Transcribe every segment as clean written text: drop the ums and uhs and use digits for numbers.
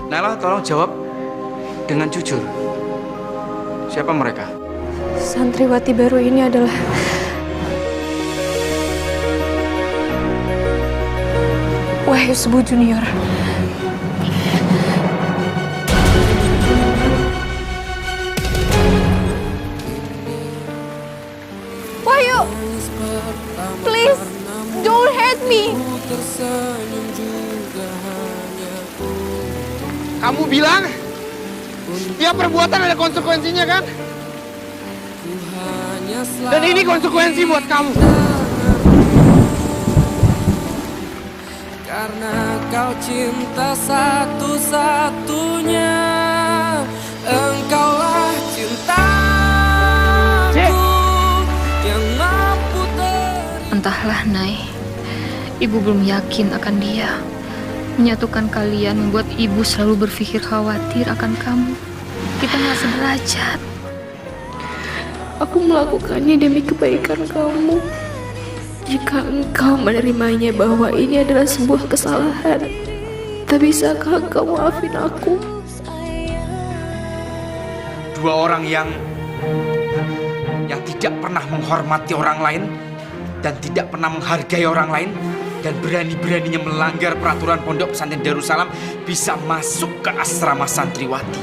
Nailah, tolong jawab dengan jujur. Siapa mereka? Santriwati baru ini adalah Wahyu Subuh Junior. Wahyu, please don't hate me. Kamu bilang setiap perbuatan ada konsekuensinya kan? Dan ini konsekuensi buat kamu. Karena kau cinta satu-satunya, engkaulah cintaku yang mampu Entahlah, Nay. Ibu belum yakin akan dia. Menyatukan kalian membuat ibu selalu berpikir khawatir akan kamu. Kita nggak sederajat. Aku melakukannya demi kebaikan kamu. Jika engkau menerimanya bahwa ini adalah sebuah kesalahan, tak bisakah engkau maafin aku? Dua orang yang tidak pernah menghormati orang lain dan tidak pernah menghargai orang lain dan berani-beraninya melanggar peraturan Pondok Pesantren Darussalam bisa masuk ke asrama santriwati.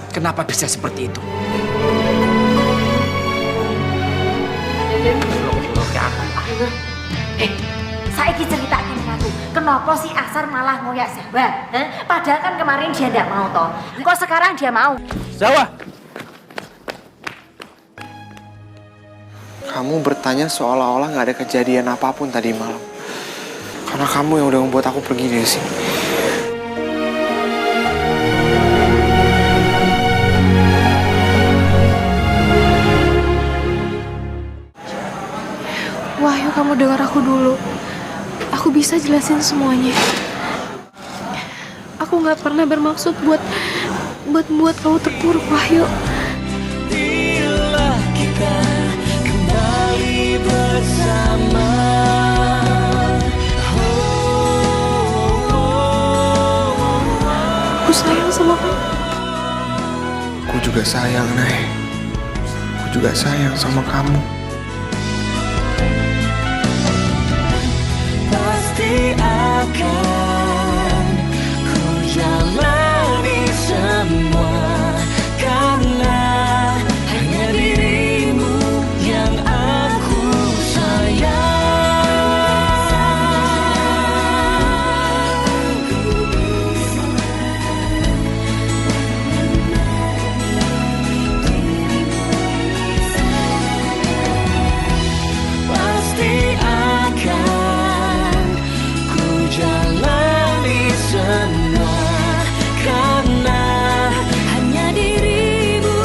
Kenapa bisa seperti itu? Saiki ceritakan aku, kenapa si Asar malah ngoyak Zawa? Padahal kan kemarin dia ndak mau toh. Kok sekarang dia mau? Zawa! Kamu bertanya seolah-olah nggak ada kejadian apapun tadi malam. Karena kamu yang udah membuat aku pergi dari sini. Wahyu, kamu dengar aku dulu. Aku bisa jelasin semuanya. Aku nggak pernah bermaksud buat membuat kamu terpuruk, Wahyu. Bila kita kembali bersama. Aku sayang sama kamu. Aku juga sayang, Nay. Aku juga sayang sama kamu. Pasti akan ku jalani semua, karena hanya dirimu yang aku sayang. Pasti akan ku jalani semua, karena hanya dirimu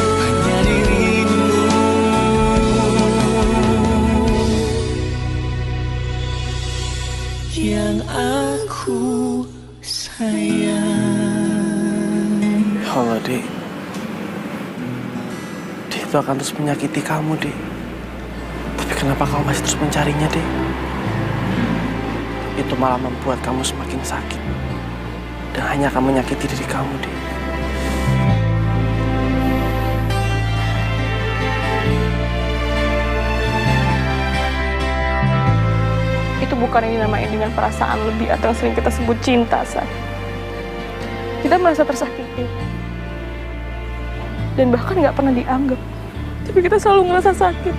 yang aku sayang. Ya Allah, Dek. Dia itu akan terus menyakiti kamu, Dek. Tapi kenapa kamu masih terus mencarinya, Dek? Itu malah membuat kamu semakin sakit. Dan hanya akan menyakiti diri kamu, Dek. Itu bukan yang dinamain dengan perasaan lebih atau yang sering kita sebut cinta, San. Kita merasa tersakiti. Dan bahkan nggak pernah dianggap. Tapi kita selalu ngerasa sakit.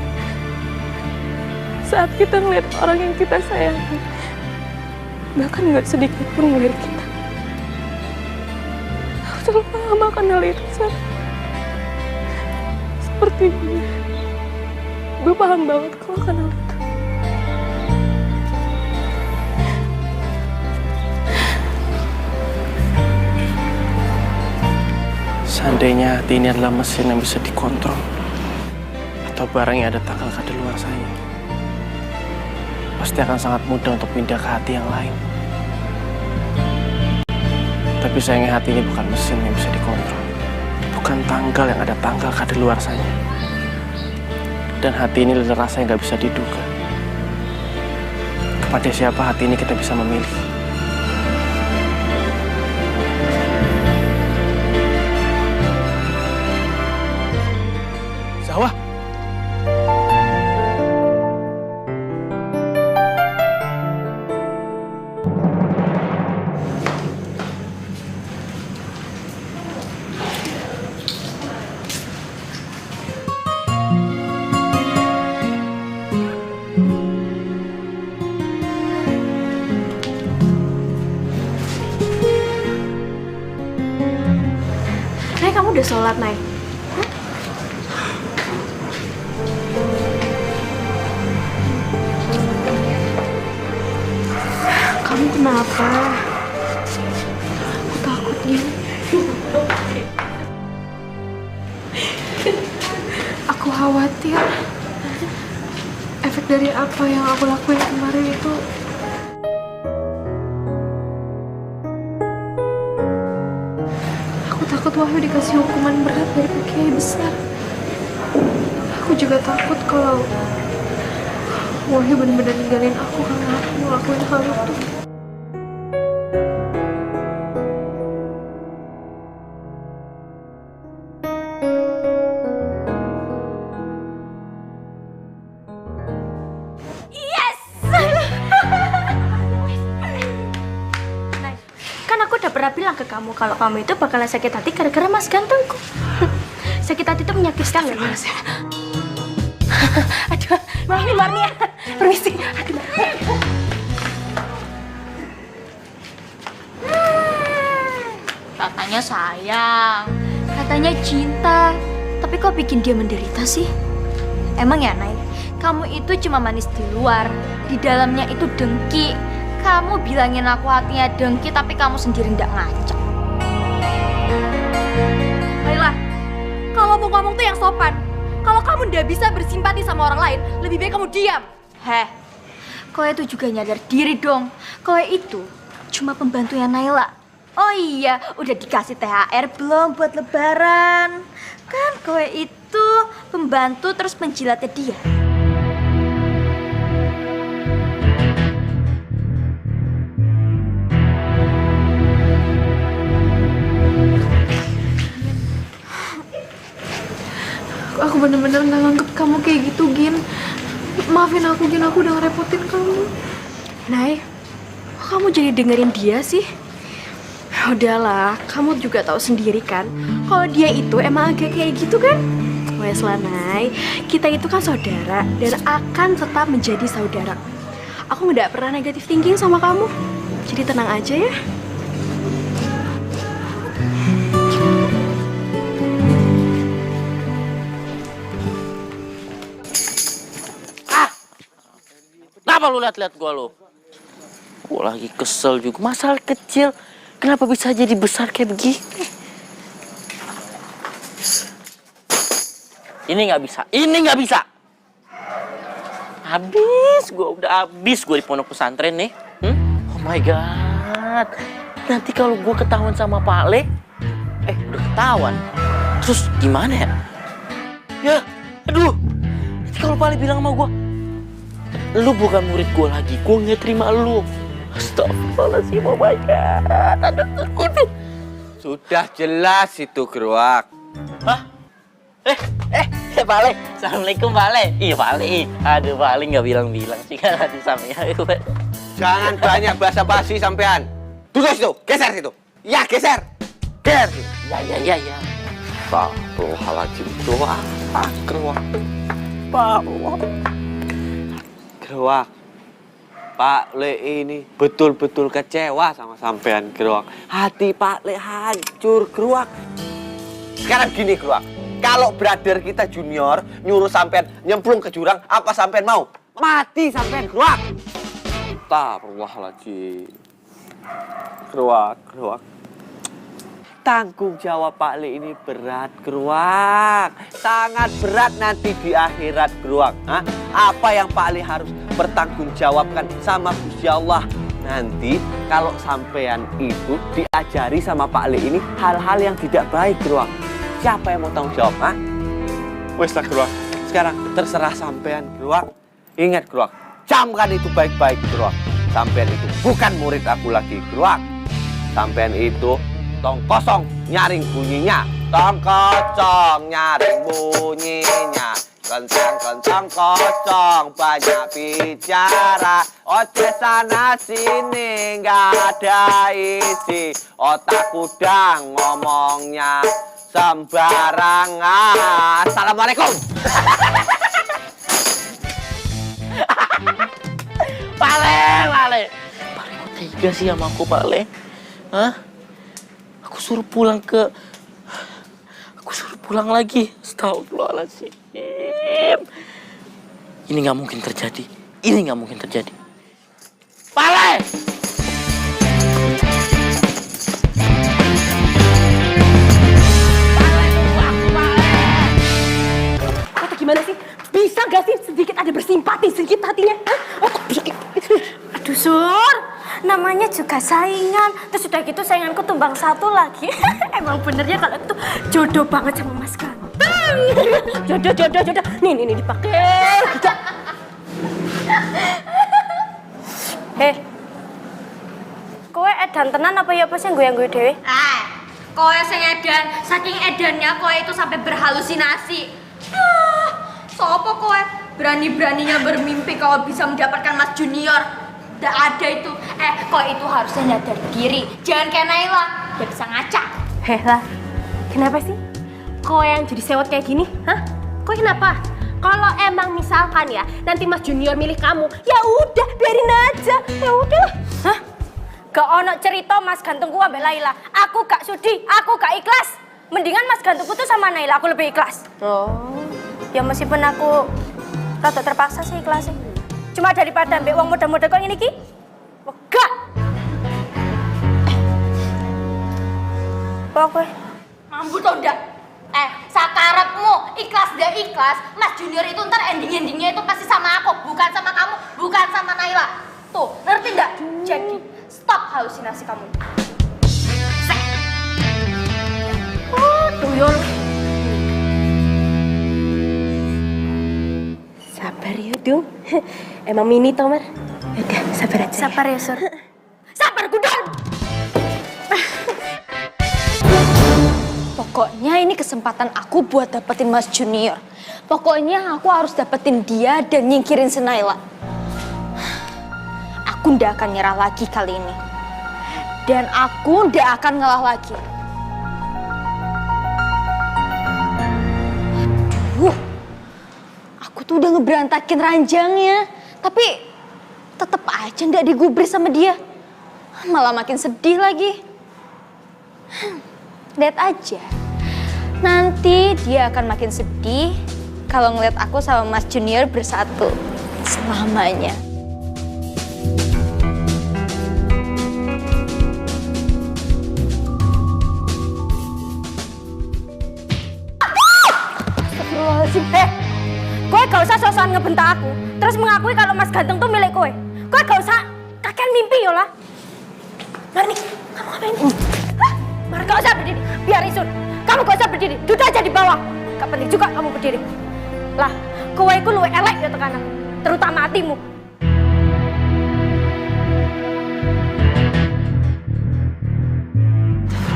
Saat kita ngeliat orang yang kita sayangi. Bahkan nggak sedikit pun melihat kita. Aku selalu paham akan hal itu, San. Sepertinya gue paham banget kalau akan hal itu. Seandainya hati ini adalah mesin yang bisa dikontrol, atau barang yang ada tanggal kadaluarsanya, pasti akan sangat mudah untuk pindah ke hati yang lain. Tapi sayangnya hati ini bukan mesin yang bisa dikontrol, bukan tanggal yang ada tanggal kadaluarsanya. Dan hati ini adalah rasa yang gak bisa diduga. Kepada siapa hati ini kita bisa memilih. kamu udah sholat, Nay? Kamu kenapa? Aku takut, Gin. Aku khawatir efek dari apa yang aku lakuin kemarin itu. Aku takut Wahyu dikasih hukuman berat dari Pak Kiai besar. Aku juga takut kalau Wahyu benar-benar ninggalin aku karena aku ngelakuin hal itu. Kan aku udah pernah bilang ke kamu kalau kamu itu bakalan sakit hati gara-gara mas gantengku. Sakit hati itu menyakitkan loh mas. Aduh, Marni ya. Permisi. Aduh. Katanya sayang, katanya cinta, tapi kok bikin dia menderita sih? Emang ya, Nay? Kamu itu cuma manis di luar, di dalamnya itu dengki. Kamu bilangin aku hatinya dengki, tapi kamu sendiri ndak ngaca. Baiklah, kalau mau ngomong tuh yang sopan. Kalau kamu ndak bisa bersimpati sama orang lain, lebih baik kamu diam. Heh, kau itu juga nyadar diri dong. Kau itu cuma pembantunya Naila. Oh iya, udah dikasih THR belum buat lebaran? Kan kau itu pembantu terus penjilatnya dia. Aku bener-bener gak nganggep kamu kayak gitu, Gin. Maafin aku, Gin. Aku udah ngerepotin kamu. Nay, kok kamu jadi dengerin dia sih? Udahlah, kamu juga tahu sendiri kan kalau dia itu emang agak kayak gitu kan? Wes lah, Nay, kita itu kan saudara dan akan tetap menjadi saudara. Aku nggak pernah negatif thinking sama kamu, jadi tenang aja ya. Kenapa lu liat-liat gua lu? Gua lagi kesel juga. Masalah kecil, kenapa bisa jadi besar kayak begini? Ini nggak bisa. Ini nggak bisa. Habis, gua udah habis gua di pondok pesantren nih. Oh my god. Nanti kalau gua ketahuan sama Pak Le, udah ketahuan. Terus gimana ya? Ya, aduh. Nanti kalau Pak Le bilang sama gua, lu bukan murid gue lagi, gue nggak terima lu. Astagfirullahaladzim, oh my god. Aduh. Sudah jelas itu Geruak. Hah? Pak Le. Assalamualaikum Pak Le. Iya Pak Le. Aduh Pak Le nggak bilang-bilang sih kan hati sampean. Jangan banyak basa-basi sampean. Duduk situ, geser situ. Ya geser. Geser situ. Ya. Astagfirullahaladzim, Geruak. Geruak. Geruak, Pak Le ini betul-betul kecewa sama sampean, Geruak. Hati Pak Le hancur, Geruak. Sekarang gini, Geruak. Kalau brother kita junior nyuruh sampean nyemplung ke jurang, apa sampean mau? Mati sampean, Geruak. Astagfirullahaladzim. Geruak. Tanggung jawab Pak Le ini berat, Geruak. Sangat berat nanti di akhirat, Geruak. Apa yang Pak Le harus bertanggung jawabkan sama Gusti Allah. Nanti kalau sampean itu diajari sama Pak Le ini hal-hal yang tidak baik, Geruak. Siapa yang mau tanggung jawab, Wes lah, Geruak. Sekarang terserah sampean, Geruak. Ingat, Geruak. Camkan itu baik-baik, Geruak. Sampean itu bukan murid aku lagi, Geruak. Sampean itu tong kosong nyaring bunyinya, tong kosong nyaring bunyinya, kentang kosong banyak bicara, oceh sana sini nggak ada isi, otak udang ngomongnya sembarangan. Assalamualaikum. Pak Le kok tega sih sama aku Pak Le? Hah? Aku suruh pulang ke pulang lagi. Astagfirullahaladzim. Ini nggak mungkin terjadi. Ini nggak mungkin terjadi. Pale! Atau gimana sih? Bisa gak sih sedikit ada bersimpati sedikit hatinya? Hah? Oh, kok bisa Aduh Sur, namanya juga saingan. Terus udah gitu sainganku tumbang satu lagi. Emang benernya kalau itu jodoh banget sama Mas Ganteng. jodoh. Nih dipakai. Kowe edan tenan apa ya apa sih gue dewe? Kowe sing edan, saking edannya kowe itu sampai berhalusinasi. Sopo kowe? Berani-beraninya bermimpi kalau bisa mendapatkan Mas Junior. Nggak ada itu. Kowe itu harusnya nyadar diri. Jangan kayak Naila, dia bisa ngacak. Lah, kenapa sih? Kowe yang jadi sewot kayak gini? Hah? Kowe kenapa? Kalau emang misalkan ya, nanti Mas Junior milih kamu, ya udah biarin aja. Ya udah. Hah? Gak ono cerita Mas Gantengku ambek Laila. Aku gak sudi, aku gak ikhlas. Mendingan Mas Gantengku tuh sama Naila, aku lebih ikhlas. Oh. Ya meskipun aku rada terpaksa sih ikhlas sih. Cuma daripada ambek wong muda-muda kok ngene iki. Wegah. Apa? Mampu tau ndak? Sakarepmu ikhlas gak ikhlas, Mas Junior itu ntar ending-endingnya itu pasti sama aku, bukan sama kamu, bukan sama Naila. Tuh, ngerti nggak? Jadi, stop halusinasi kamu. Tuyul. Sabar ya, Dung. Emang mini toh, Mar? Udah, sabar aja. Sabar ya, Sur. Sabar, Gudon! Pokoknya ini kesempatan aku buat dapetin Mas Junior. Pokoknya aku harus dapetin dia dan nyingkirin Naila. Aku ndak akan nyerah lagi kali ini. Dan aku ndak akan ngalah lagi. Aduh, aku tuh udah ngeberantakin ranjangnya. Tapi tetep aja ndak digubris sama dia. Malah makin sedih lagi. Lihat aja. Nanti dia akan makin sedih kalau ngeliat aku sama Mas Junior bersatu selamanya. Astagfirullahaladzim. Kowe gak usah sosokan ngebentak aku, terus mengakui kalau Mas Ganteng tuh milik kowe. Kowe gak usah kakean mimpi yola. Marni, kamu ngapain? Mar, gak usah berdiri, biar Isun. Kamu gak usah berdiri, duduk aja di bawah. Gak penting juga kamu berdiri. Lah, kowe iku luwih elek ya tekan aku, terutama hatimu.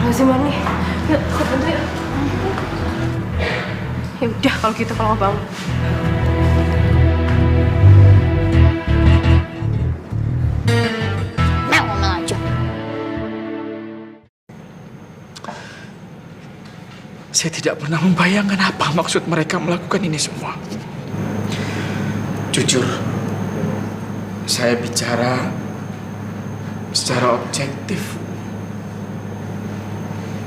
Masih Marni, yuk aku bantu ya. Ya udah kalau gitu kalau mau bangun. Ngomel aja. Saya tidak pernah membayangkan apa maksud mereka melakukan ini semua. Jujur, saya bicara secara objektif.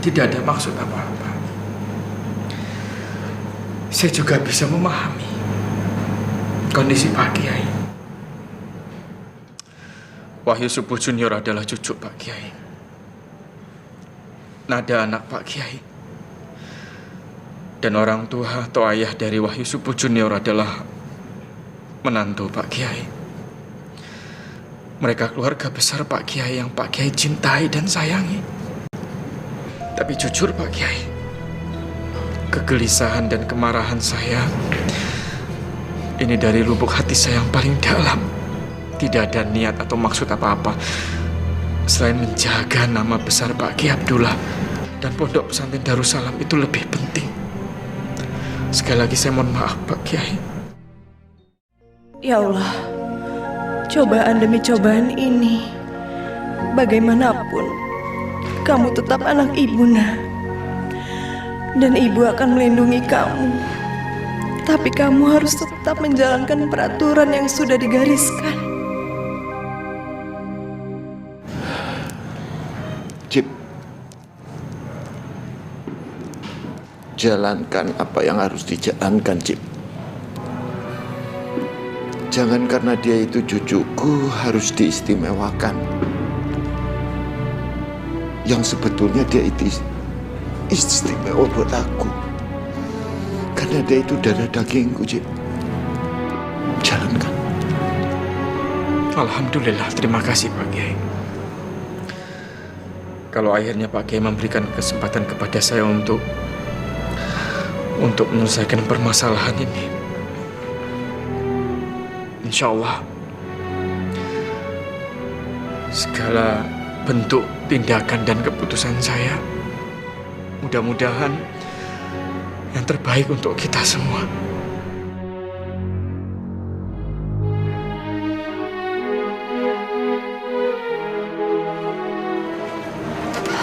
Tidak ada maksud apa-apa. Saya juga bisa memahami kondisi Pak Kiai. Wahyu Subuh Junior adalah cucu Pak Kiai. Nada anak Pak Kiai. Dan orang tua atau ayah dari Wahyu Subuh Junior adalah menantu Pak Kiai. Mereka keluarga besar Pak Kiai yang Pak Kiai cintai dan sayangi. Tapi jujur Pak Kiai, kegelisahan dan kemarahan saya ini dari lubuk hati saya yang paling dalam. Tidak ada niat atau maksud apa-apa selain menjaga nama besar Pak Kiai Abdullah dan Pondok Pesantren Darussalam itu lebih penting. Sekali lagi saya mohon maaf Pak Kiai. Ya Allah, cobaan demi cobaan ini, bagaimanapun kamu tetap anak ibu, Nak. Dan ibu akan melindungi kamu. Tapi kamu harus tetap menjalankan peraturan yang sudah digariskan. Cip. jalankan apa yang harus dijalankan, Cip. Jangan karena dia itu cucuku harus diistimewakan. Yang sebetulnya dia itu istimewa buat aku. Karena dia itu darah dagingku, Cip. Jalankan. Alhamdulillah, terima kasih Pak Kiai. Kalau akhirnya Pak Kiai memberikan kesempatan kepada saya untuk menyelesaikan permasalahan ini, insya Allah segala bentuk tindakan dan keputusan saya mudah-mudahan yang terbaik untuk kita semua.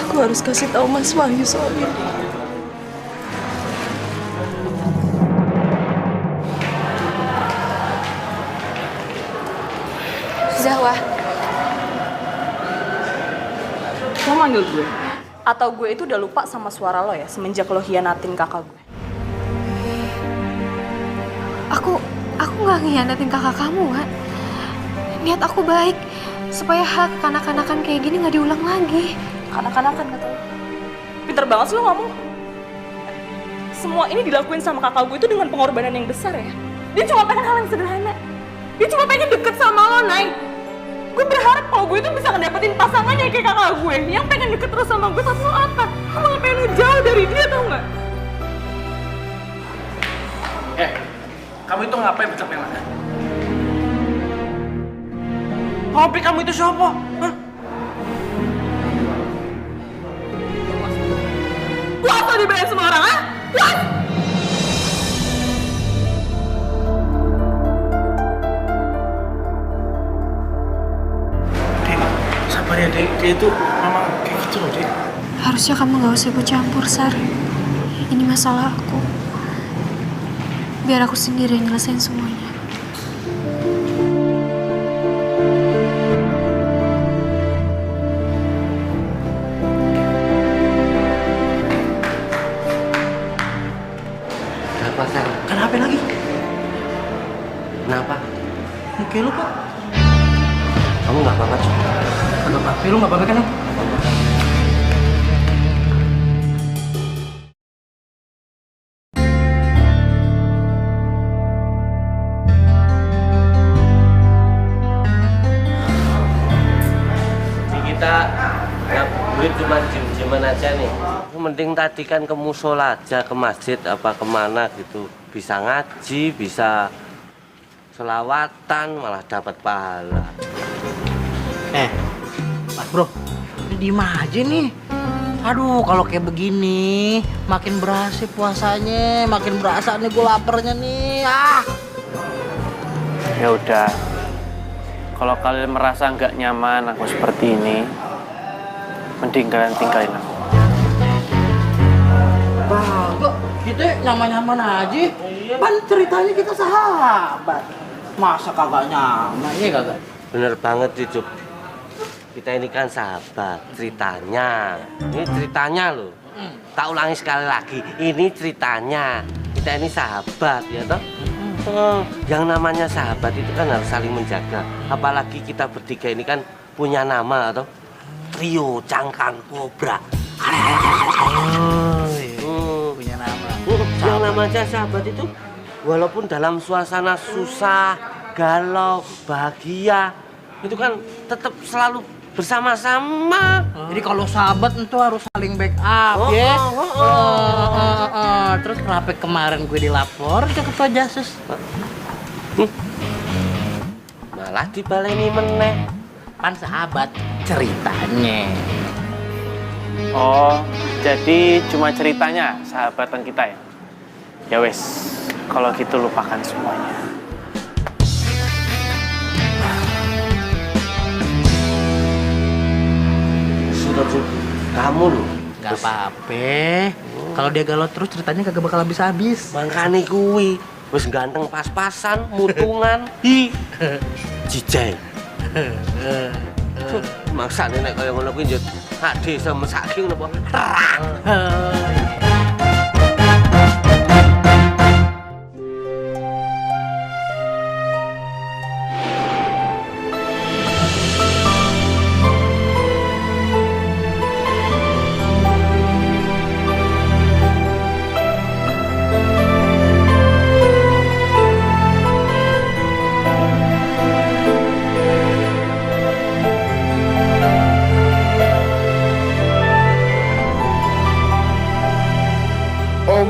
Aku harus kasih tahu Mas Wahyu soal ini. Zahwa, Lo manggil gue? Atau gue itu udah lupa sama suara lo ya semenjak lo hianatin kakak gue? Aku nggak ngianatin kakak kamu, Wak. Niat aku baik supaya hal kekanak-kanakan kayak gini nggak diulang lagi. Kanak-kanakan kata lo. Pinter banget sih lo ngomong. Semua ini dilakuin sama kakak gue itu dengan pengorbanan yang besar ya. Dia cuma pengen hal yang sederhana. Dia cuma pengen deket sama lo, Nay. Gue berharap kalau gue itu bisa ngedapetin pasangan yang kayak kakak gue yang pengen deket terus sama gue, tapi lo apa? Lo malah pengen jauh dari dia, tau nggak? Kamu itu ngapain bercapek-capek? Ngopi kamu itu siapa? Hah? Puas lo dibayar semua orang, ha? Puas? Dek, sabar ya Dek. Dia itu memang kayak gitu loh, Dek. Harusnya kamu nggak usah ikut campur, Sar. Ini masalah aku. Biar aku sendiri yang nyelesain semuanya. Kenapa, Sar? Kenapa lagi? Kenapa? Muka lu kok. Kamu nggak apa-apa, Cip? Nggak apa-apa, lu nggak apa-apa kan? Kita ngabuburit cuma diem-dieman aja nih. Yang penting tadi kan ke musola aja, ke masjid apa kemana gitu. Bisa ngaji, bisa selawatan, malah dapat pahala. Mas bro, ini diem aja nih. Aduh, kalau kayak begini, makin berasa puasanya, makin berasa nih gue laparnya nih. Ya udah, kalau kalian merasa nggak nyaman aku seperti ini, mending kalian tinggalin aku. Kok kita nyaman-nyaman aja? Kan ceritanya kita sahabat. Masa kagak nyaman, ya kagak? Bener banget sih, Cuk. Kita ini kan sahabat, ceritanya. Ini ceritanya loh. Tak ulangi sekali lagi, ini ceritanya. Kita ini sahabat, ya toh? Yang namanya sahabat itu kan harus saling menjaga. Apalagi kita bertiga ini kan punya nama, toh? Trio Cangkang Kobra. Punya nama. Yang namanya sahabat itu, walaupun dalam suasana susah, galau, bahagia, itu kan tetap selalu bersama-sama. Jadi kalau sahabat itu harus saling backup, ya. Terus kenapa kemarin gue dilapor ke ketua jasus? Malah dibaleni meneh. Kan sahabat ceritanya. Oh, jadi cuma ceritanya sahabatan kita ya? Ya wes, kalau gitu lupakan semuanya. Kamu loh. Gak apa-apa. Kalau dia galau terus ceritanya kagak bakal habis-habis. Makanya kuwi wis ganteng pas-pasan, mutungan. Hi. Jijai. Maksane nek kaya ngono kuwi yo ade semesake ngono apa?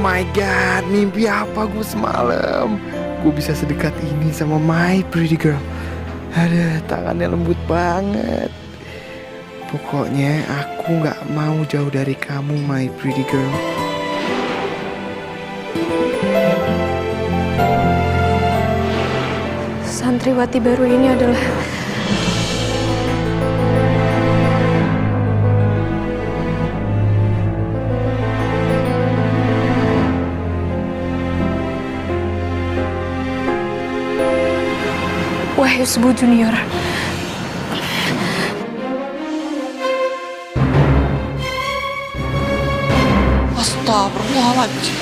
my god, mimpi apa gue semalam? Gue bisa sedekat ini sama my pretty girl. Ada tangannya lembut banget. Pokoknya aku gak mau jauh dari kamu, my pretty girl. Santriwati baru ini adalah Wahyu Subuh Junior. Astagfirullahaladzim.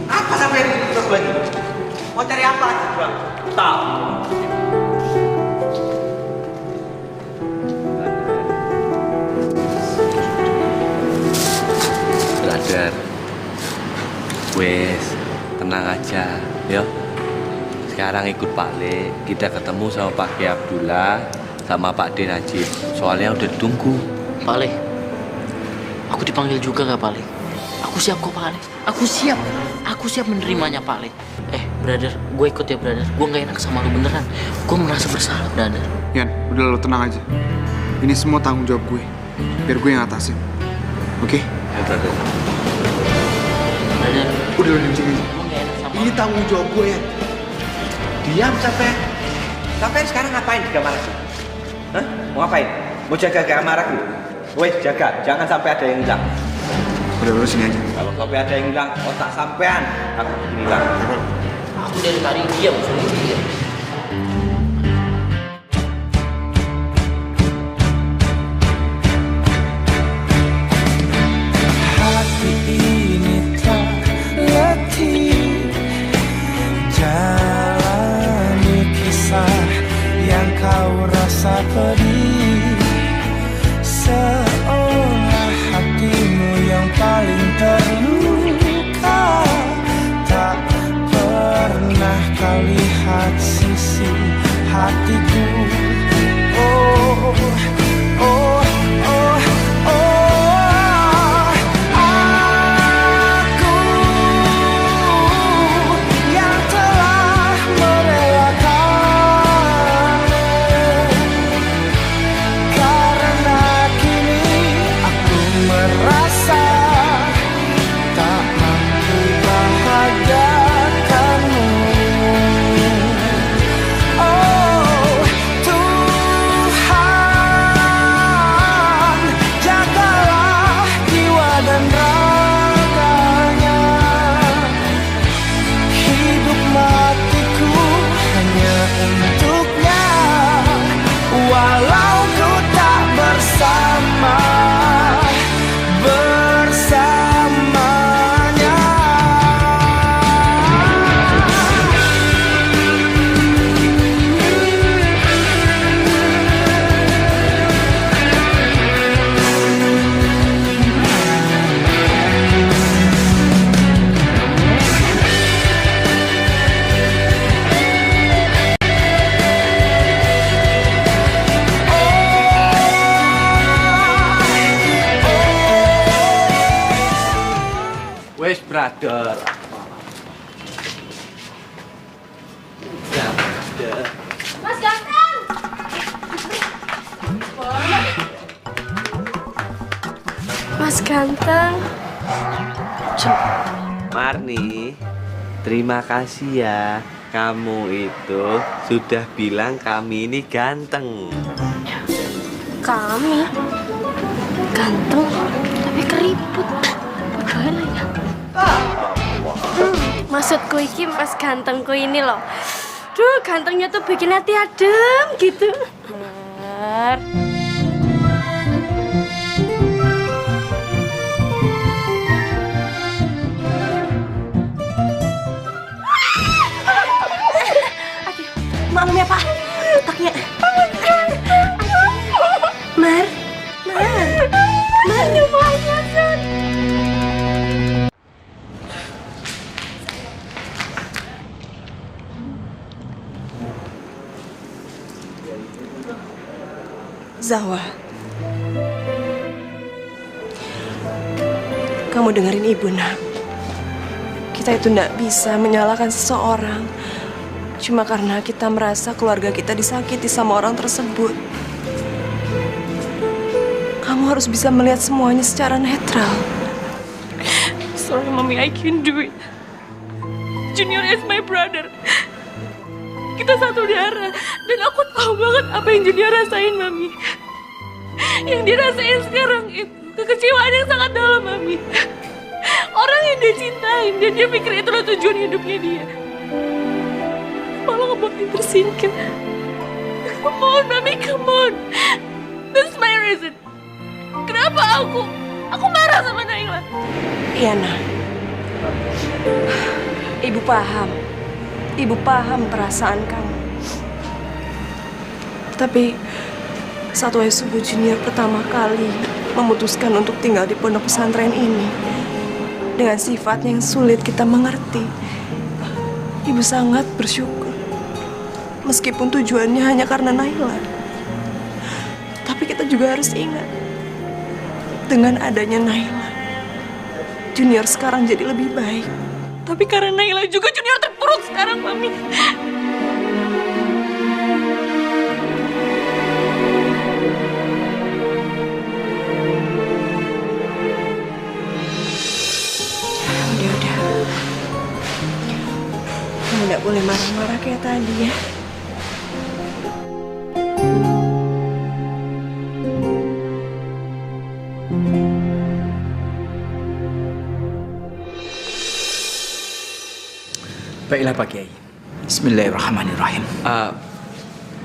Apa sampai terus lagi? Mau cari apa lagi, Bang? Tahu. Brother, wes tenang aja, yo. Sekarang ikut Pak Le, kita ketemu sama Pak Kiai Abdullah sama Pak D Najib. Soalnya udah ditunggu. Pak Le, aku dipanggil juga nggak Pak Le? Aku siap kok Pak Le. Aku siap menerimanya Pak Le. Brother, gue ikut ya brother. Gue nggak enak sama lu beneran. Gue merasa bersalah brother. Yan, udah lo tenang aja. Ini semua tanggung jawab gue. Biar gue yang atasin. Oke? Ya brother. Brother. Udah lo diam aja. Ini tanggung jawab gue ya. Diam sampai. Sampai sekarang ngapain di kamar aku? Hah? Mau ngapain? Mau jaga kamar aku? Wes jaga, jangan sampai ada yang hilang. Udah lo sini aja. Kalau sampai ada yang hilang, otak sampean aku hilang. Aku dari tadi diam, suruh diam. Hati ini tak letih jalani kisah yang kau rasa pedih, seolah hatimu yang paling terluka. Tak pernah kau lihat sisi hatiku. Oh, oh, oh, oh, oh. Aku yang telah merelakanmu, karena kini aku merasa tak mampu bahagiakanmu. Oh Tuhan, jagalah jiwa dan raganya. Hidup matiku hanya untuknya, walau ku tak bersamanya. Wes brother. Ya, brother. Mas Ganteng! Mas Ganteng. Marni, terima kasih ya. Kamu itu sudah bilang kami ini ganteng. Kami ganteng tapi keriput. Bagaimana ya? Maksudku iki Mas Gantengku ini loh. Duh, gantengnya tuh bikin hati adem gitu. Bener. Maklum ya Pak, otaknya. Mar, Semuanya, Sun. Zawa, kamu dengerin ibu, nak. Kita itu tidak bisa menyalahkan seseorang cuma karena kita merasa keluarga kita disakiti sama orang tersebut. Kamu harus bisa melihat semuanya secara netral. Sorry, Mami, I can't do it. Junior is my brother. Kita satu darah. Dan aku tahu banget apa yang Junior rasain, Mami. Yang dia rasain sekarang itu kekecewaan yang sangat dalam, Mami. Orang yang dia cintain dan dia pikir itulah tujuan hidupnya dia, malah ngebuat dia tersingkir. Come on, Mami, come on. That's my reason. Kenapa aku marah sama Naila? Iya, nak. Ibu paham. Ibu paham perasaan kamu. Tapi saat Wahyu Subuh Junior pertama kali memutuskan untuk tinggal di pondok pesantren ini dengan sifatnya yang sulit kita mengerti, ibu sangat bersyukur. Meskipun tujuannya hanya karena Naila, tapi kita juga harus ingat, dengan adanya Naila, Junior sekarang jadi lebih baik. Tapi karena Naila juga Junior terpuruk sekarang, Mami. Udah. Kamu gak boleh marah-marah kayak tadi ya. Baiklah Pak Kiai. Bismillahirrahmanirrahim.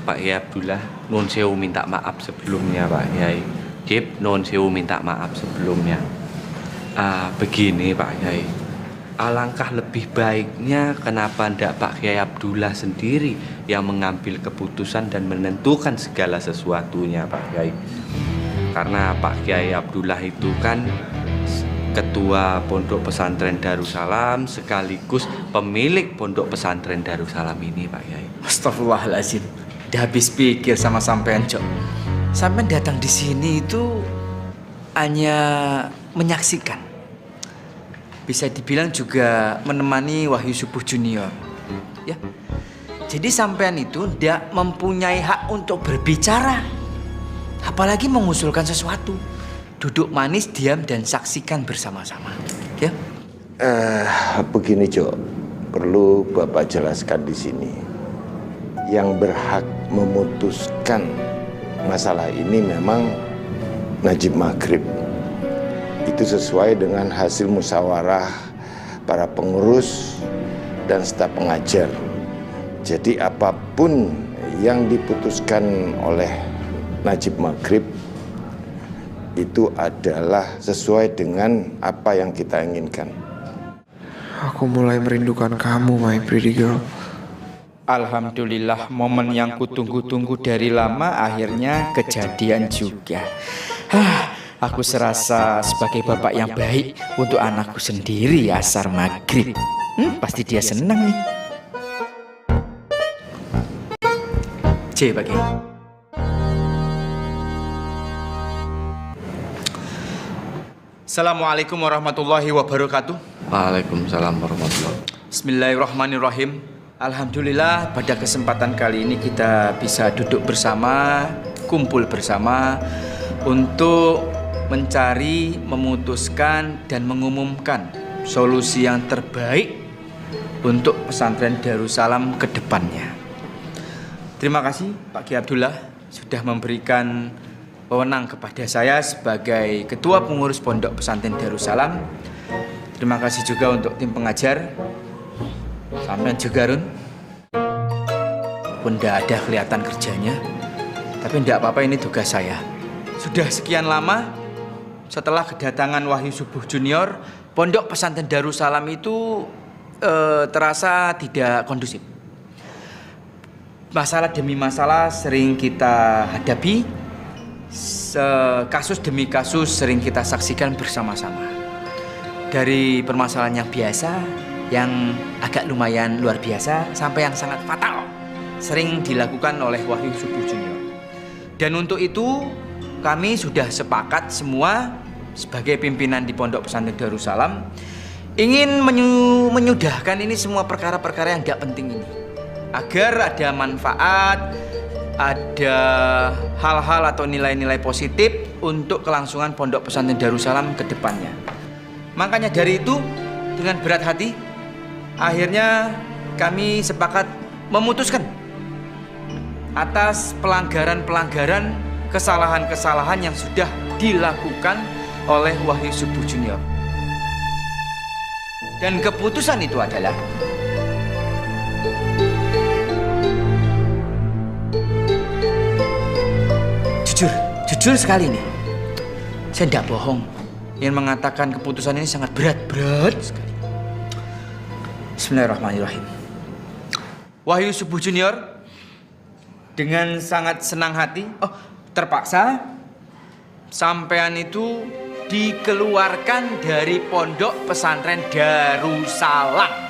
Pak Kiai Abdullah, Nun Sewu minta maaf sebelumnya Pak Kiai. Jip, Nun Sewu minta maaf sebelumnya. Begini Pak Kiai, alangkah lebih baiknya kenapa ndak Pak Kiai Abdullah sendiri yang mengambil keputusan dan menentukan segala sesuatunya Pak Kiai. Karena Pak Kiai Abdullah itu kan Ketua Pondok Pesantren Darussalam sekaligus pemilik Pondok Pesantren Darussalam ini Pak Kiai. Astagfirullahaladzim. Udah habis pikir sama sampean, Cok. Sampean datang di sini itu hanya menyaksikan. Bisa dibilang juga menemani Wahyu Subuh Junior. Ya. Jadi sampean itu tidak mempunyai hak untuk berbicara. Apalagi mengusulkan sesuatu. Duduk manis, diam, dan saksikan bersama-sama. Ya? Begini, Jok. Perlu Bapak jelaskan di sini. Yang berhak memutuskan masalah ini memang Najib Maghrib. Itu sesuai dengan hasil musyawarah para pengurus dan staf pengajar. Jadi apapun yang diputuskan oleh Najib Maghrib itu adalah sesuai dengan apa yang kita inginkan. Aku mulai merindukan kamu, my pretty girl. Alhamdulillah, momen yang kutunggu-tunggu dari lama akhirnya kejadian juga. Aku serasa sebagai bapak yang baik untuk anakku sendiri, Asar Maghrib. Pasti dia senang nih. C, Pak Kiai. Assalamualaikum warahmatullahi wabarakatuh. Waalaikumsalam warahmatullahi wabarakatuh. Bismillahirrahmanirrahim. Alhamdulillah pada kesempatan kali ini kita bisa duduk bersama, kumpul bersama untuk mencari, memutuskan dan mengumumkan solusi yang terbaik untuk pesantren Darussalam ke depannya. Terima kasih Pak Kiai Abdullah sudah memberikan wewenang kepada saya sebagai Ketua Pengurus Pondok Pesantren Darussalam. Terima kasih juga untuk tim pengajar, sampean juga Run. Pun tidak ada kelihatan kerjanya, tapi tidak apa-apa, ini tugas saya. Sudah sekian lama setelah kedatangan Wahyu Subuh Junior, Pondok Pesantren Darussalam itu terasa tidak kondusif. Masalah demi masalah sering kita hadapi. Kasus demi kasus sering kita saksikan bersama-sama. Dari permasalahan yang biasa, yang agak lumayan luar biasa, sampai yang sangat fatal sering dilakukan oleh Wahyu Subuh Junior. Dan untuk itu kami sudah sepakat semua sebagai pimpinan di Pondok Pesantren Darussalam ingin menyudahkan ini semua perkara-perkara yang tidak penting ini, agar ada manfaat, ada hal-hal atau nilai-nilai positif untuk kelangsungan Pondok Pesantren Darussalam ke depannya. Makanya dari itu dengan berat hati akhirnya kami sepakat memutuskan atas pelanggaran-pelanggaran, kesalahan-kesalahan yang sudah dilakukan oleh Wahyu Subuh Junior. Dan keputusan itu adalah jujur sekali nih, saya tidak bohong yang mengatakan keputusan ini sangat berat sekali. Bismillahirrahmanirrahim. Wahyu Subuh Junior dengan sangat senang hati, terpaksa sampean itu dikeluarkan dari Pondok Pesantren Darussalam.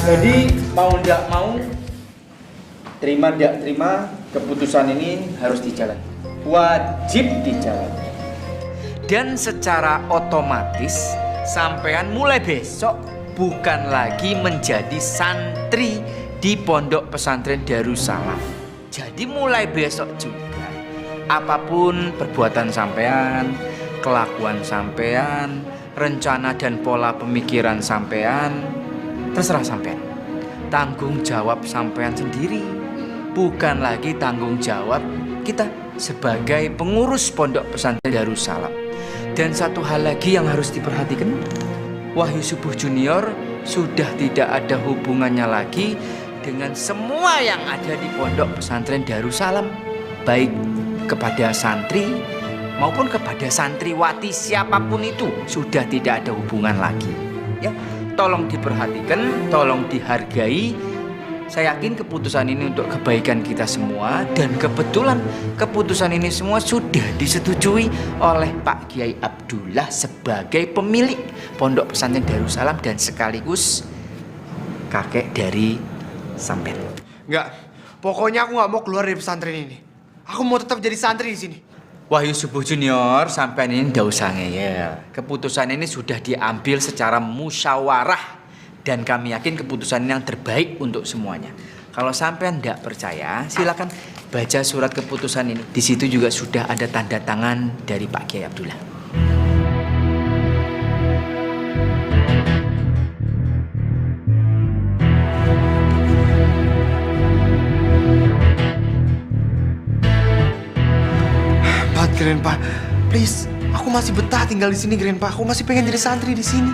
Jadi mau tidak mau, terima tidak terima, keputusan ini harus dijalani. Wajib dijalani. Dan secara otomatis sampean mulai besok bukan lagi menjadi santri di Pondok Pesantren Darussalam. Jadi mulai besok juga apapun perbuatan sampean, kelakuan sampean, rencana dan pola pemikiran sampean, terserah sampean. Tanggung jawab sampean sendiri, bukan lagi tanggung jawab kita sebagai pengurus Pondok Pesantren Darussalam. Dan satu hal lagi yang harus diperhatikan, Wahyu Subuh Junior sudah tidak ada hubungannya lagi dengan semua yang ada di Pondok Pesantren Darussalam, baik kepada santri maupun kepada santriwati siapapun itu sudah tidak ada hubungan lagi. Ya. Tolong diperhatikan, tolong dihargai. Saya yakin keputusan ini untuk kebaikan kita semua. Dan kebetulan keputusan ini semua sudah disetujui oleh Pak Kiai Abdullah sebagai pemilik Pondok Pesantren Darussalam dan sekaligus kakek dari sampean. Enggak, pokoknya aku nggak mau keluar dari pesantren ini. Aku mau tetap jadi santri di sini. Wahyu Subuh Junior, sampean ini ndak usah ngeyel. Keputusan ini sudah diambil secara musyawarah dan kami yakin keputusan ini yang terbaik untuk semuanya. Kalau sampean ndak percaya, silakan baca surat keputusan ini. Di situ juga sudah ada tanda tangan dari Pak Kiai Abdullah. Keren Pak, Please, aku masih betah tinggal di sini, Grandpa. Aku masih pengen jadi santri di sini.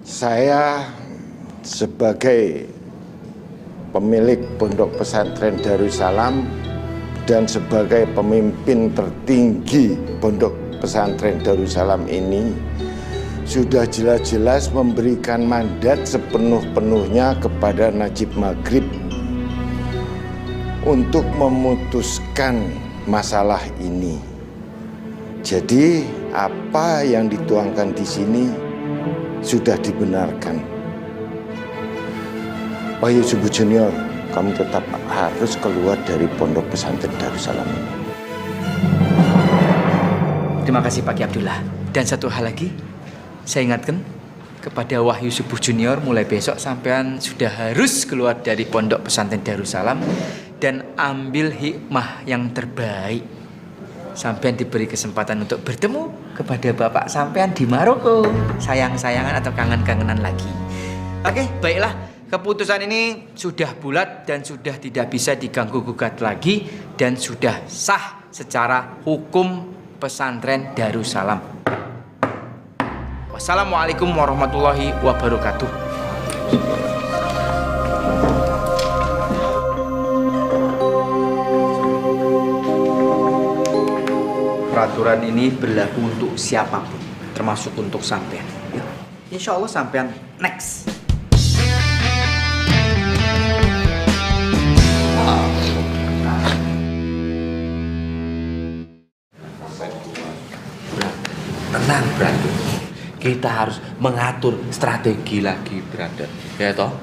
Saya sebagai pemilik Pondok Pesantren Darussalam dan sebagai pemimpin tertinggi Pondok Pesantren Darussalam ini sudah jelas-jelas memberikan mandat sepenuh-penuhnya kepada Najib Maghrib untuk memutuskan masalah ini. Jadi apa yang dituangkan di sini sudah dibenarkan. Wahyu Subuh Junior, kamu tetap harus keluar dari Pondok Pesantren Darussalam ini. Terima kasih Pak Ki Abdullah. Dan satu hal lagi, saya ingatkan kepada Wahyu Subuh Junior, mulai besok sampean sudah harus keluar dari Pondok Pesantren Darussalam dan ambil hikmah yang terbaik. Sampean diberi kesempatan untuk bertemu kepada bapak sampean di Maroko, sayang-sayangan atau kangen-kangenan lagi. Oke, baiklah. Keputusan ini sudah bulat dan sudah tidak bisa diganggu-gugat lagi dan sudah sah secara hukum pesantren Darussalam. Wassalamualaikum warahmatullahi wabarakatuh. Peraturan ini berlaku untuk siapapun, termasuk untuk sampean. Ya. Insya Allah sampean next. Tenang, brother. Kita harus mengatur strategi lagi, brother. Ya toh?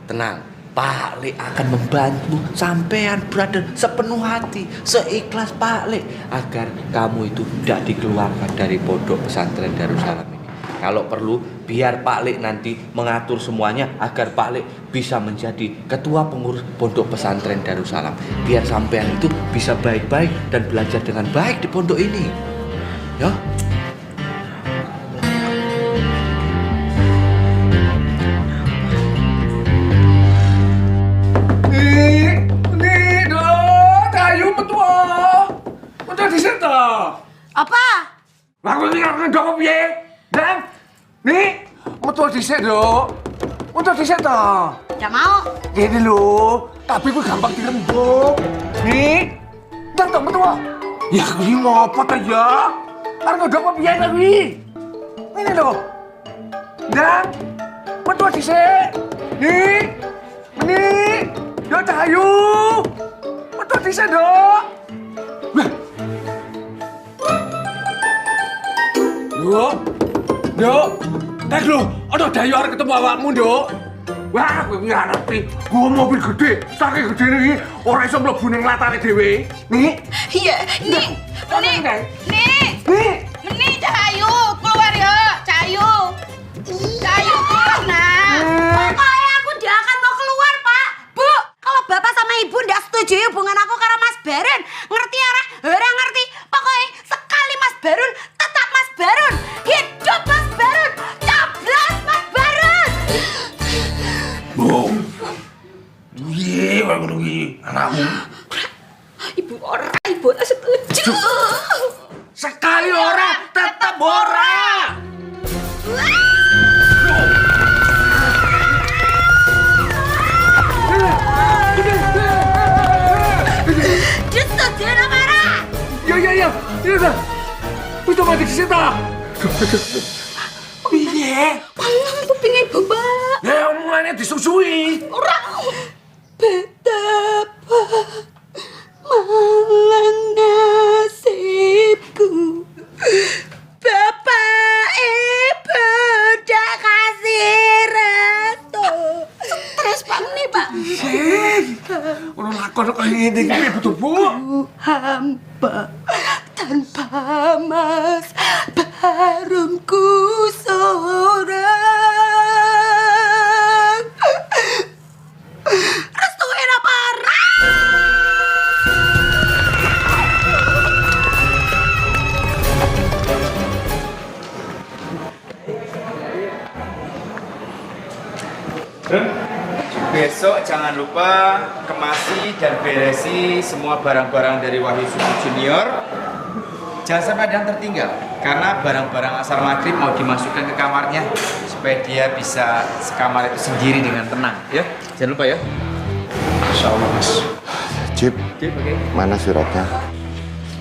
Tenang. Pak Le akan membantu sampean, brother, sepenuh hati, seikhlas Pak Le, agar kamu itu tidak dikeluarkan dari Pondok Pesantren Darussalam ini. Kalau perlu, biar Pak Le nanti mengatur semuanya agar Pak Le bisa menjadi ketua pengurus Pondok Pesantren Darussalam. Biar sampean itu bisa baik-baik dan belajar dengan baik di pondok ini. Ya. Apa? Aku ini ngedok piye? Dan nih, metu dhisik, Dok. Metu dhisik to. Nggak mau. Gini lho, tapi gue gampang dirembuk. Nih, datang metu. Ya kuwi ngopo ta ya? Arep ngedok piye ta kuwi? Ini lho. Dan metu dhisik. Nih. Yo Cahayu. Metu dhisik, Dok. Dok, ada Dayu arep ketemu awakmu, Dok. Wah, kowe iki ngerti. Gua mobil gede, saking gedene iki ora iso mlebu ning latare dhewe. Nih. Iya, nih. Nih, Cahayu, keluar ya, Cahayu. Cahayu keluar, nah. Pokoknya aku tidak akan mau keluar, Pak. Bu, kalau Bapak sama Ibu tidak setuju hubungan aku karo Mas Barun, ngerti ya, Ora ngerti. Pokoknya sekali Mas Barun, tetap Mas Barun. Hidup Mas Barun, coblos Mas Barun. Bu. Piye wae ngono iki, anakmu? Ibu ora setuju. Sekali ora, tetap ora. Setuju ora marah? Iya. Wis to mati sik ta. Piye? Aku pengen Bapak. Ya omongane disusui. Ora. Betapa malang nasibku. Bapak Ibu dak kasih restu. Stres banget, Pak. Ono lakon kok ngene iki betul, Bu. Hamba tanpa Mas Barunku seorang. Restuin apa besok jangan lupa kemasi dan beresi semua barang-barang dari Wahyu Subuh Junior. Jangan sampai ada yang tertinggal, karena barang-barang asar maghrib mau dimasukkan ke kamarnya supaya dia bisa sekamar itu sendiri dengan tenang, ya. Jangan lupa ya. Insya Allah, Mas. Jip, Oke. mana suratnya?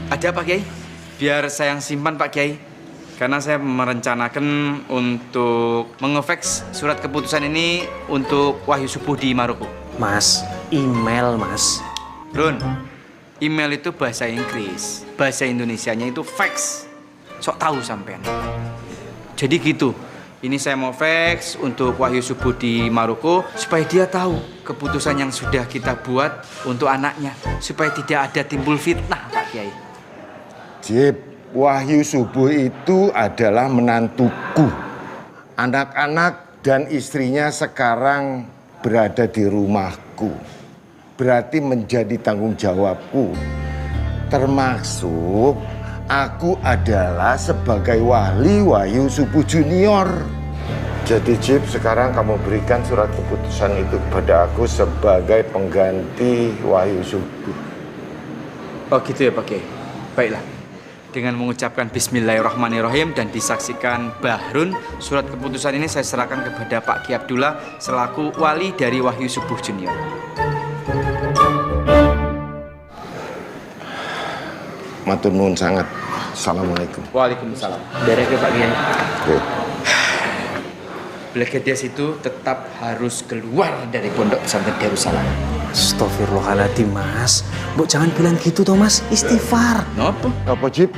Ada Pak Kiai, biar saya yang simpan Pak Kiai. Karena saya merencanakan untuk mengefeks surat keputusan ini untuk Wahyu Subuh di Maroko. Mas, email mas. Run, email itu bahasa Inggris, bahasa Indonesianya itu fax. Sok tahu sampean. Jadi gitu, ini saya mau fax untuk Wahyu Subuh di Maroko supaya dia tahu keputusan yang sudah kita buat untuk anaknya, supaya tidak ada timbul fitnah Pak Kiai. Jip, Wahyu Subuh itu adalah menantuku. Anak-anak dan istrinya sekarang berada di rumahku. Berarti menjadi tanggung jawabku. Termasuk aku adalah sebagai wali Wahyu Subuh Junior. Jadi Jip, sekarang kamu berikan surat keputusan itu kepada aku sebagai pengganti Wahyu Subuh. Oh gitu ya Pak Kiai. Baiklah. Dengan mengucapkan Bismillahirrahmanirrahim dan disaksikan Bahrun, surat keputusan ini saya serahkan kepada Pak Ki Abdullah selaku wali dari Wahyu Subuh Junior. Matur nuwun sangat. Assalamualaikum. Waalaikumsalam. Derek ya Pak Kiai. Oke. Blegedes itu tetap harus keluar dari pondok pesantren Darussalam. Astagfirullahaladzim mas. Mbok jangan bilang gitu toh mas. Istighfar. Apa? Apa Jip?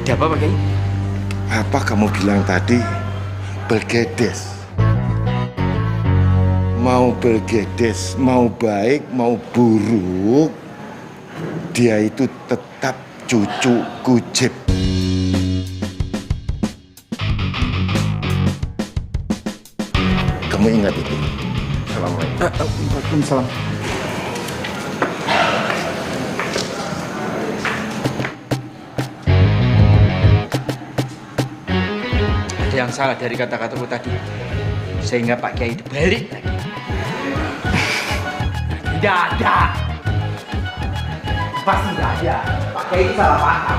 Ada apa Pak Kiai? Apa kamu bilang tadi? Belgedes. Mau belgedes, mau baik, mau buruk, dia itu tetap cucuku Jip. Kamu ingat itu? Assalamualaikum. Waalaikumsalam. Ada yang salah dari kata-kataku tadi, sehingga Pak Kiai dibalik lagi. Tidak ada. Pasti tidak ada. Pak Kiai salah paham.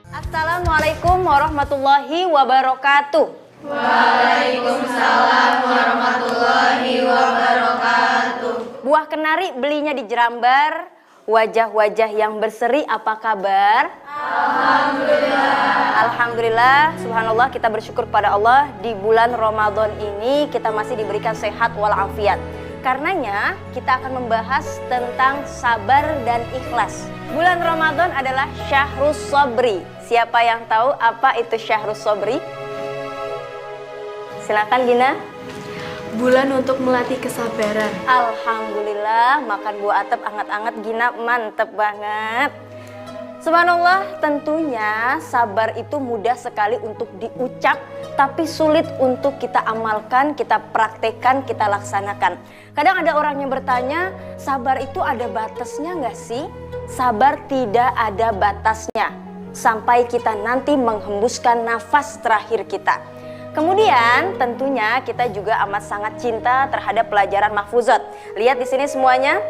Assalamualaikum warahmatullahi wabarakatuh. Waalaikumsalam warahmatullahi wabarakatuh. Buah kenari belinya di Jerambar. Wajah-wajah yang berseri, apa kabar? Alhamdulillah. Alhamdulillah, subhanallah, kita bersyukur pada Allah di bulan Ramadan ini kita masih diberikan sehat walafiat. Karenanya kita akan membahas tentang sabar dan ikhlas. Bulan Ramadan adalah Syahrus Sobri. Siapa yang tahu apa itu Syahrus Sobri? Silakan Gina. Bulan untuk melatih kesabaran. Alhamdulillah, makan buah atep anget-anget Gina, mantep banget. Subhanallah, tentunya sabar itu mudah sekali untuk diucap, tapi sulit untuk kita amalkan, kita praktekkan, kita laksanakan. Kadang ada orang yang bertanya, sabar itu ada batasnya nggak sih? Sabar tidak ada batasnya, sampai kita nanti menghembuskan nafas terakhir kita. Kemudian tentunya kita juga amat sangat cinta terhadap pelajaran mahfuzat. Lihat di sini semuanya,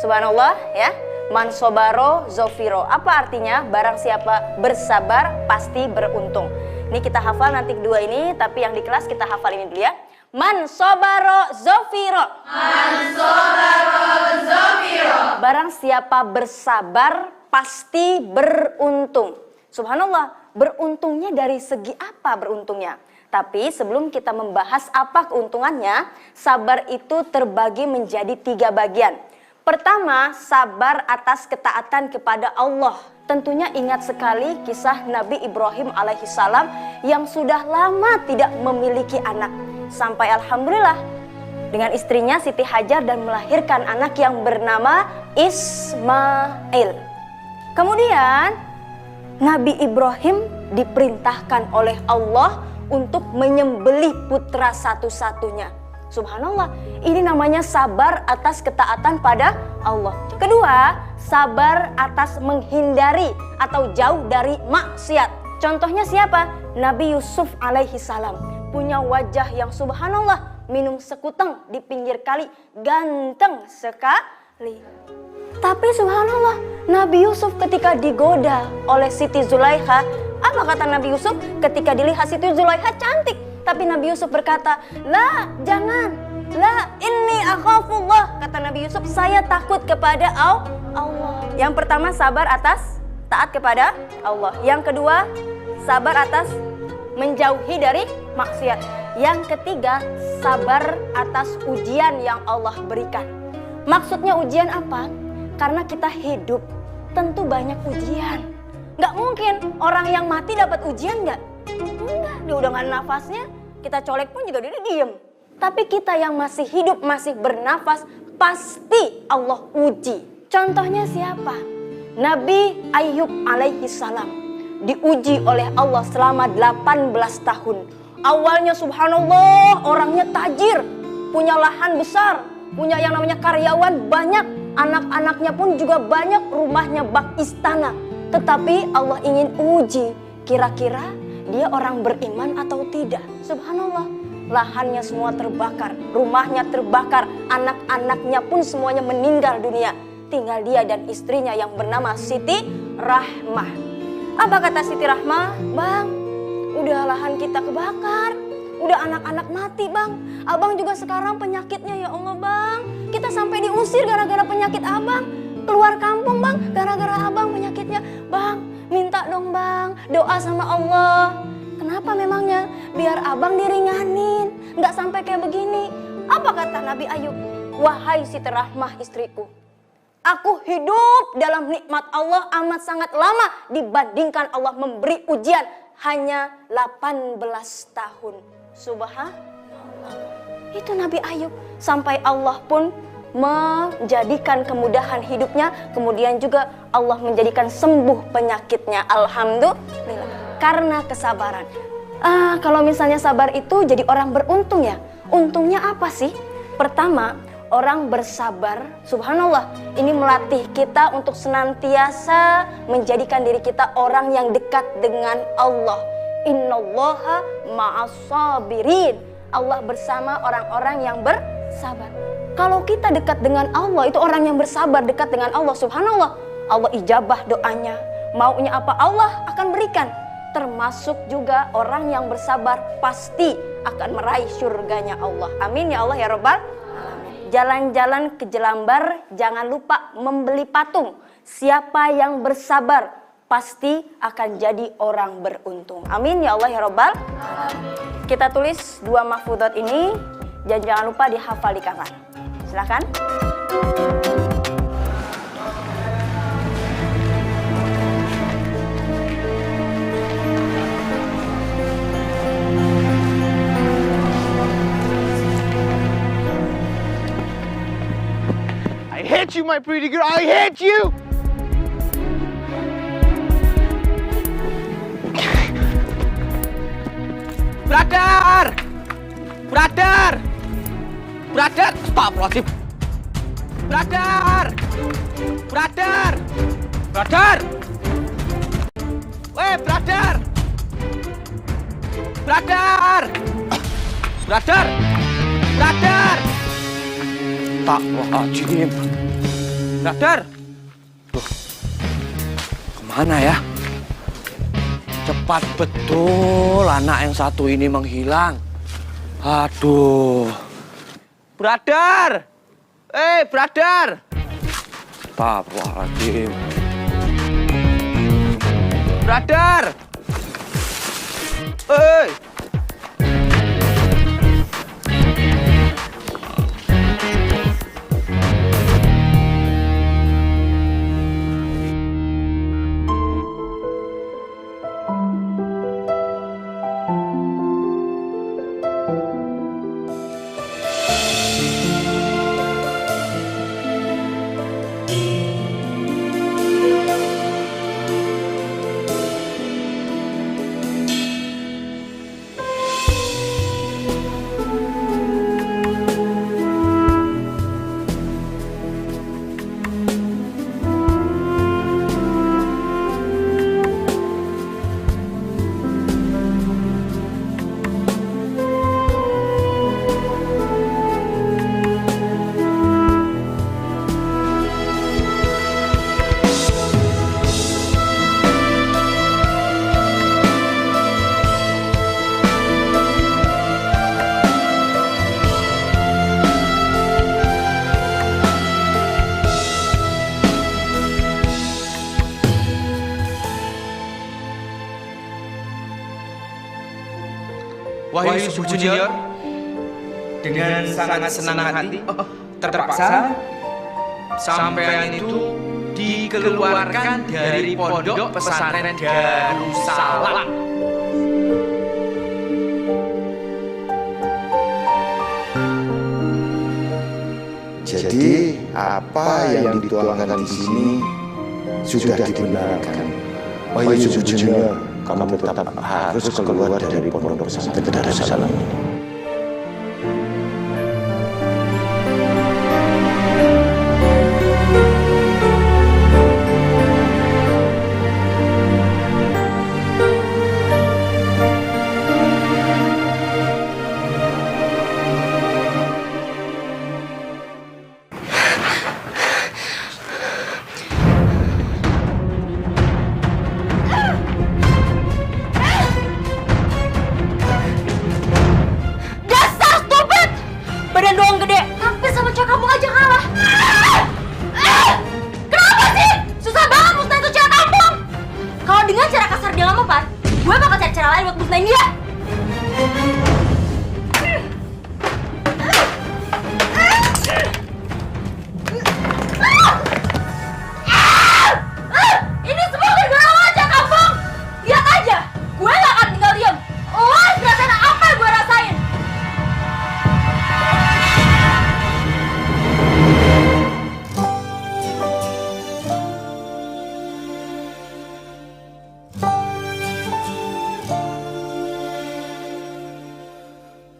subhanallah ya. Man sobaro zofiro. Apa artinya? Barang siapa bersabar pasti beruntung. Ini kita hafal nanti kedua ini, tapi yang di kelas kita hafal ini dulu ya. Man sobaro zofiro. Man sobaro zofiro. Barang siapa bersabar pasti beruntung. Subhanallah, beruntungnya dari segi apa beruntungnya? Tapi sebelum kita membahas apa keuntungannya, sabar itu terbagi menjadi 3 bagian. Pertama, sabar atas ketaatan kepada Allah. Tentunya ingat sekali kisah Nabi Ibrahim alaihissalam yang sudah lama tidak memiliki anak. Sampai alhamdulillah dengan istrinya Siti Hajar dan melahirkan anak yang bernama Ismail. Kemudian Nabi Ibrahim diperintahkan oleh Allah untuk menyembelih putra satu-satunya. Subhanallah, ini namanya sabar atas ketaatan pada Allah. Kedua, sabar atas menghindari atau jauh dari maksiat. Contohnya siapa? Nabi Yusuf alaihi salam. Punya wajah yang subhanallah, minum sekuteng di pinggir kali, ganteng sekali. Tapi subhanallah, Nabi Yusuf ketika digoda oleh Siti Zulaikha, apa kata Nabi Yusuf ketika dilihat Siti Zulaikha cantik? Tapi Nabi Yusuf berkata, "La, jangan. La, inni akhafullah." Kata Nabi Yusuf, "Saya takut kepada Allah." Yang pertama, sabar atas taat kepada Allah. Yang kedua, sabar atas menjauhi dari maksiat. Yang ketiga, sabar atas ujian yang Allah berikan. Maksudnya ujian apa? Karena kita hidup, tentu banyak ujian. Nggak mungkin orang yang mati dapat ujian nggak? Enggak, dia udah nggak nafasnya, kita colek pun juga dia diem. Tapi kita yang masih hidup, masih bernafas, pasti Allah uji. Contohnya siapa? Nabi Ayub alaihi salam diuji oleh Allah selama 18 tahun. Awalnya subhanallah, orangnya tajir, punya lahan besar, punya yang namanya karyawan banyak, anak-anaknya pun juga banyak, rumahnya bak istana. Tetapi Allah ingin uji, kira-kira dia orang beriman atau tidak. Subhanallah, lahannya semua terbakar, rumahnya terbakar, anak-anaknya pun semuanya meninggal dunia. Tinggal dia dan istrinya yang bernama Siti Rahmah. Apa kata Siti Rahmah? "Bang, udah lahan kita kebakar, udah anak-anak mati bang. Abang juga sekarang penyakitnya ya Allah bang. Kita sampai diusir gara-gara penyakit abang. Keluar kampung bang, gara-gara abang penyakitnya. Bang, minta dong bang, doa sama Allah." Kenapa memangnya? Biar abang diringanin, nggak sampai kayak begini. Apa kata Nabi Ayub? "Wahai Siti Rahmah istriku, aku hidup dalam nikmat Allah amat sangat lama dibandingkan Allah memberi ujian hanya 18 tahun. Subhanallah. Itu Nabi Ayub. Sampai Allah pun menjadikan kemudahan hidupnya. Kemudian juga Allah menjadikan sembuh penyakitnya. Alhamdulillah. Karena kesabaran. Kalau misalnya sabar itu jadi orang beruntung ya. Untungnya apa sih? Pertama, orang bersabar, subhanallah, ini melatih kita untuk senantiasa menjadikan diri kita orang yang dekat dengan Allah. Innallaha ma'as-sabirin. Allah bersama orang-orang yang bersabar. Kalau kita dekat dengan Allah, itu orang yang bersabar dekat dengan Allah, subhanallah. Allah ijabah doanya. Maunya apa Allah akan berikan. Termasuk juga orang yang bersabar pasti akan meraih surganya Allah. Amin ya Allah ya Rabbal. Jalan-jalan ke Jelambar, jangan lupa membeli patung. Siapa yang bersabar pasti akan jadi orang beruntung. Amin ya Allah ya Rabbal. Kita tulis 2 mahfudhat ini dan jangan lupa dihafal di kamar. Silakan. I hate you, my pretty girl. I hate you. Brother! Brother! Brother! Stop, Rosif! Brother! Brother! Brother! Weh, brother! Brother! Brother! Brother! Astagfirullahaladzim. Brother! Loh, kemana ya? Cepat betul anak yang satu ini menghilang. Aduh. Brother! Brother! Astagfirullahaladzim. Brother! Wahyu Subuh Junior dengan sangat senang hati terpaksa sampean itu dikeluarkan dari pondok pesantren Darussalam. Jadi apa yang dituangkan di sini sudah dibenarkan. Wahyu Subuh Junior, kamu tetap harus keluar dari pondok pesantren Darussalam ini.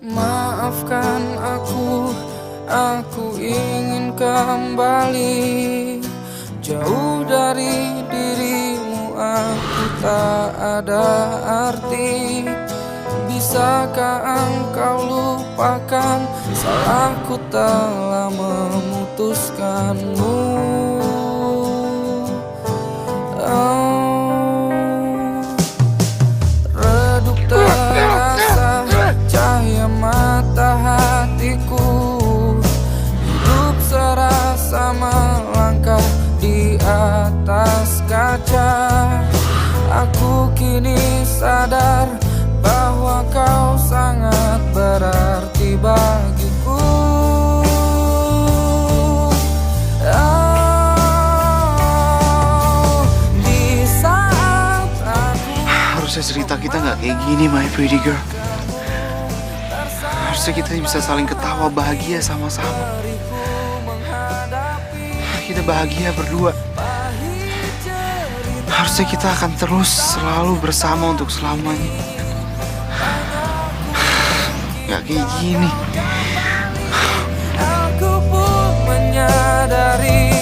Maafkan aku ingin kembali jauh dari dirimu, aku tak ada arti. Bisakah engkau lupakan salahku telah memutuskanmu? Redup terasa cahaya mata hatiku, hidup serasa melangkah di atas kaca. Aku kini sadar bahwa kau sangat berarti bagiku. Di saat aku Harusnya cerita kita nggak kayak gini, my pretty girl. Harusnya kita bisa saling ketawa bahagia sama-sama. Kita bahagia berdua. Harusnya kita akan terus selalu bersama untuk selamanya. Gak kayak gini. aku pun menyadari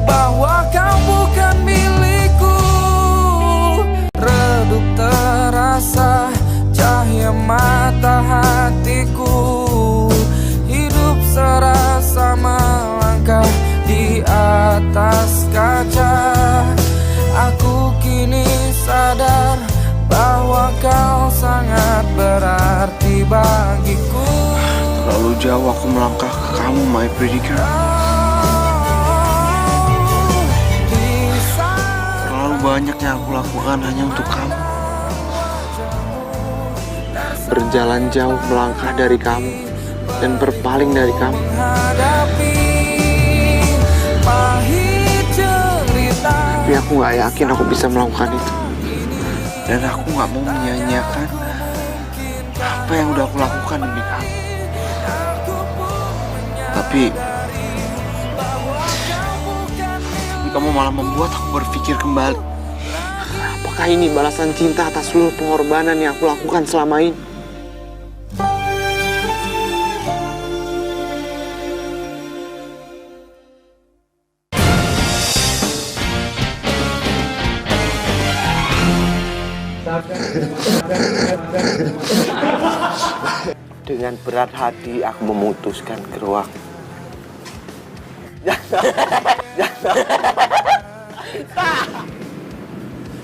bahwa kau bukan milikku. Redup terasa cahaya mata hatiku, hidup serasa melangkah di atas kaca. Aku kini sadar bahwa kau sangat berarti bagiku. Terlalu jauh aku melangkah ke kamu, my pretty girl. Terlalu banyak yang aku lakukan hanya untuk kamu. Berjalan jauh melangkah dari kamu dan berpaling dari kamu. Tapi aku gak yakin aku bisa melakukan itu. Dan aku gak mau menyia-nyiakan apa yang udah aku lakukan demi kamu. Tapi kamu malah membuat aku berpikir kembali. Apakah ini balasan cinta atas seluruh pengorbanan yang aku lakukan selama ini? Dengan berat hati aku memutuskan Gerwak.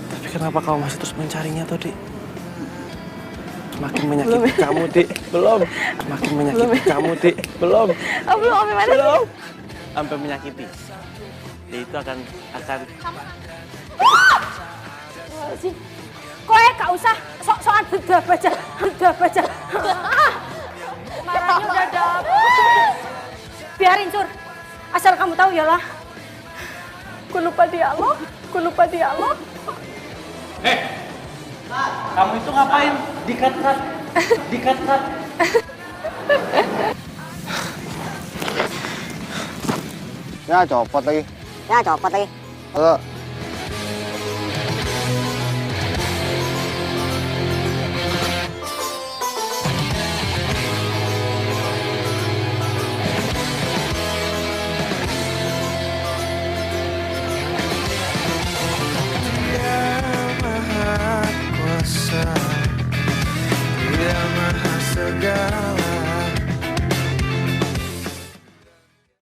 Tapi kenapa kau masih terus mencarinya tuh, Dik? Makin menyakiti kamu, Dik. Belum. Makin menyakiti kamu, Dik. Belum. Oh, belum, sampai mana? Belum. Sampai menyakiti. Dia itu akan sih. Kowe gak usah sok-sokan bedabaja. Marahnya udah dapet. Biarin, Sur. Asal kamu tahu ya lah. Ku lupa dialog. Kamu itu ngapain? Dikat-kat. Ya copot lagi. Ya, copot lagi. Halo.